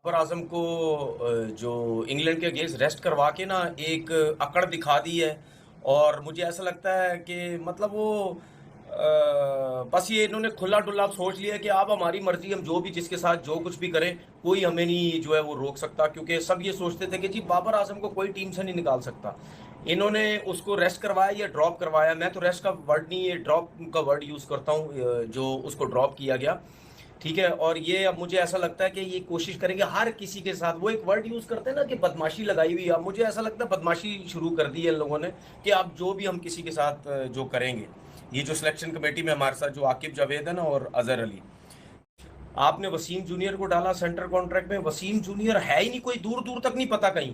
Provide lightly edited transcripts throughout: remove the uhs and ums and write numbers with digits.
बाबर आजम को जो इंग्लैंड के अगेंस्ट रेस्ट करवा के ना एक अकड़ दिखा दी है। और मुझे ऐसा लगता है कि मतलब वो बस ये इन्होंने खुला डुल्ला सोच लिया कि आप हमारी मर्जी, हम जो भी जिसके साथ जो कुछ भी करें, कोई हमें नहीं जो है वो रोक सकता। क्योंकि सब ये सोचते थे कि जी बाबर आजम को कोई टीम से नहीं निकाल सकता। इन्होंने उसको रेस्ट करवाया या ड्रॉप करवाया, मैं तो रेस्ट का वर्ड नहीं, ये ड्रॉप का वर्ड यूज़ करता हूँ, जो उसको ड्रॉप किया गया। ठीक है। और ये अब मुझे ऐसा लगता है कि ये कोशिश करेंगे हर किसी के साथ, वो एक वर्ड यूज करते हैं ना कि बदमाशी लगाई हुई है। अब मुझे ऐसा लगता है बदमाशी शुरू कर दी है इन लोगों ने कि अब जो भी हम किसी के साथ जो करेंगे। ये जो सिलेक्शन कमेटी में हमारे साथ जो आकिब जावेद है ना और अजहर अली, आपने वसीम जूनियर को डाला सेंटर कॉन्ट्रैक्ट में। वसीम जूनियर है ही नहीं, कोई दूर दूर तक नहीं पता, कहीं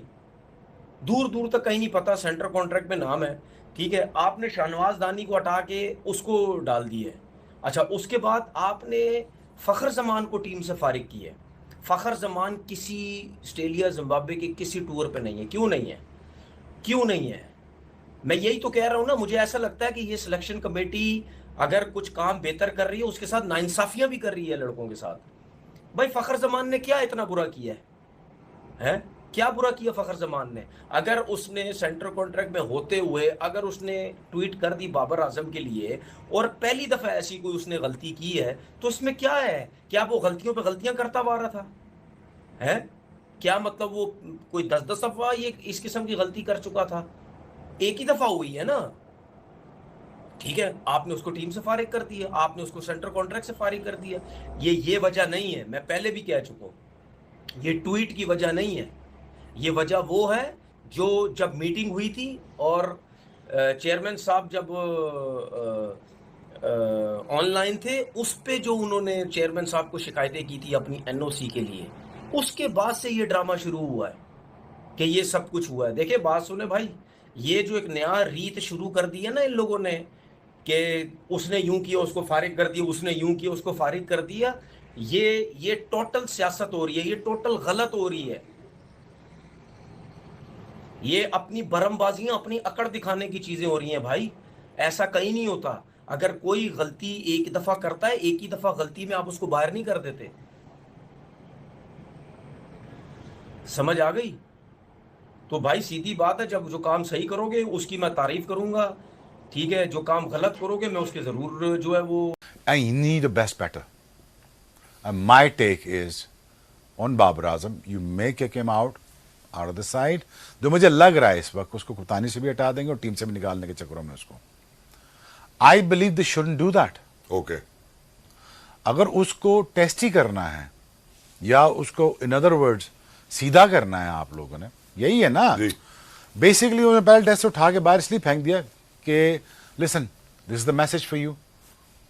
दूर दूर तक कहीं नहीं पता, सेंटर कॉन्ट्रैक्ट में नाम है। ठीक है। आपने शाहनवाज दानी को हटा के उसको डाल दिया है। अच्छा, उसके बाद आपने फ़खर जमान को टीम से फारिग किया है। फ़खर जमान किसी ऑस्ट्रेलिया जिम्बाब्वे के किसी टूर पे नहीं है। क्यों नहीं है? क्यों नहीं है? मैं यही तो कह रहा हूं ना, मुझे ऐसा लगता है कि ये सिलेक्शन कमेटी अगर कुछ काम बेहतर कर रही है, उसके साथ नाइंसाफियां भी कर रही है लड़कों के साथ। भाई फ़खर जमान ने क्या इतना बुरा किया है? क्या बुरा किया फ़खर जमान ने? अगर उसने सेंटर कॉन्ट्रैक्ट में होते हुए अगर उसने ट्वीट कर दी बाबर आजम के लिए, और पहली दफा ऐसी कोई उसने गलती की है, तो इसमें क्या है? क्या वो गलतियों पे गलतियां करता हुआ रहा था? है क्या मतलब वो कोई 10-10 दफा ये इस किस्म की गलती कर चुका था? एक ही दफा हुई है ना। ठीक है, आपने उसको टीम से फारिग कर दिया, आपने उसको सेंटर कॉन्ट्रैक्ट से फारिग कर दिया। ये वजह नहीं है, मैं पहले भी कह चुका हूं, ये ट्वीट की वजह नहीं है। ये वजह वो है जो जब मीटिंग हुई थी और चेयरमैन साहब जब ऑनलाइन थे, उस पे जो उन्होंने चेयरमैन साहब को शिकायतें की थी अपनी एनओसी के लिए, उसके बाद से ये ड्रामा शुरू हुआ है कि ये सब कुछ हुआ है। देखिए बात सुने भाई, ये जो एक नया रीत शुरू कर दी है ना इन लोगों ने कि उसने यूं किया उसको फारिग कर दिया, उसने यूं किया उसको फारिग कर दिया, ये टोटल सियासत हो रही है, ये टोटल गलत हो रही है। ये अपनी बरमबाजियां, अपनी अकड़ दिखाने की चीजें हो रही हैं भाई। ऐसा कहीं नहीं होता। अगर कोई गलती एक दफा करता है, एक ही दफा गलती में आप उसको बाहर नहीं कर देते। समझ आ गई? तो भाई सीधी बात है, जब जो काम सही करोगे उसकी मैं तारीफ करूंगा। ठीक है, जो काम गलत करोगे मैं उसके जरूर जो है वो I need a best batter. And my take is on Babar Azam, you may kick him out of the side. जो मुझे लग रहा है इस वक्त उसको कप्तानी से भी हटा देंगे और टीम से भी निकालने के चक्करों में उसको। I believe they shouldn't do that. Okay. अगर उसको टेस्ट ही करना है या उसको इन अदर वर्ड्स सीधा करना है आप लोगों ने, यही है ना बेसिकली। उन्होंने पहले टेस्ट उठा के बाहर इसलिए फेंक दिया कि listen, this is the message for you,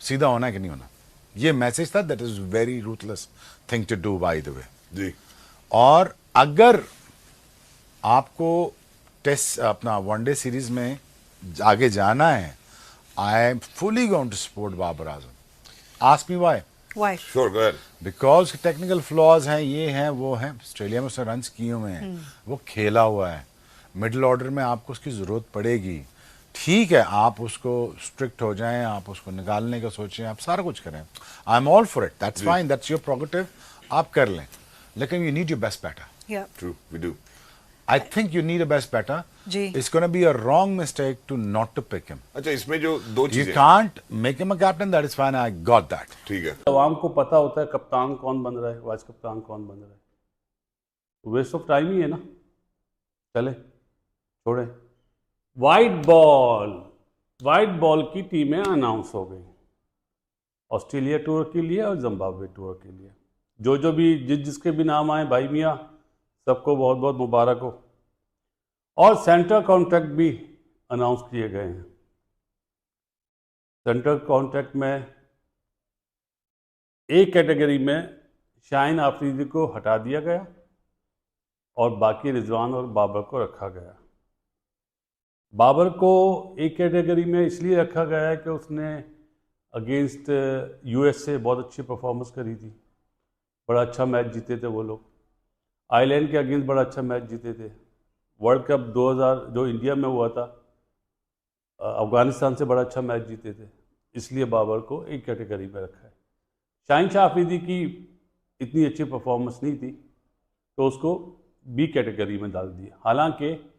सीधा होना है कि नहीं होना। ये मैसेज था, that is very ruthless thing to do by the way जी। और अगर आपको टेस्ट अपना वनडे सीरीज में आगे जाना है, I am fully going to support Babar Azam. Ask me why. Sure, go ahead. Because technical flaws हैं, ये हैं वो हैं। ऑस्ट्रेलिया में उसने रन किए हुए हैं, वो खेला हुआ है। मिडिल ऑर्डर में आपको उसकी जरूरत पड़ेगी। ठीक है, आप उसको स्ट्रिक्ट हो जाएं, आप उसको निकालने का सोचें, आप सारा कुछ करें, I am all for it, that's fine, that's your prerogative, आप कर लें। लेकिन you need your best batter. True, we do. I think you need a best batter. It's gonna be a wrong mistake to not to pick him. अच्छा, इसमें जो दो you चीजें can't make him a captain, that is fine, I got that. ठीक है। आवाम को पता होता है कप्तान कौन बन रहा है, वाइस कप्तान कौन बन रहा है। वेस्ट ऑफ टाइम ही है ना। चले छोड़े। वाइट बॉल की टीमें अनाउंस हो गई ऑस्ट्रेलिया टूर के लिए और जिम्बाब्वे टूर के लिए। जो भी जिसके भी नाम आए भाई मियाँ, सबको बहुत बहुत मुबारक हो। और सेंटर कॉन्ट्रैक्ट भी अनाउंस किए गए हैं। सेंटर कॉन्ट्रैक्ट में एक कैटेगरी में शाहीन आफरीदी को हटा दिया गया और बाकी रिजवान और बाबर को रखा गया। बाबर को एक कैटेगरी में इसलिए रखा गया है कि उसने अगेंस्ट यूएस से बहुत अच्छी परफॉर्मेंस करी थी, बड़ा अच्छा मैच जीते थे वो लोग। आयरलैंड के अगेंस्ट बड़ा अच्छा मैच जीते थे। वर्ल्ड कप 2000 जो इंडिया में हुआ था, अफगानिस्तान से बड़ा अच्छा मैच जीते थे, इसलिए बाबर को एक कैटेगरी में रखा है। शाहीन शाह आफरीदी की इतनी अच्छी परफॉर्मेंस नहीं थी, तो उसको बी कैटेगरी में डाल दिया। हालांकि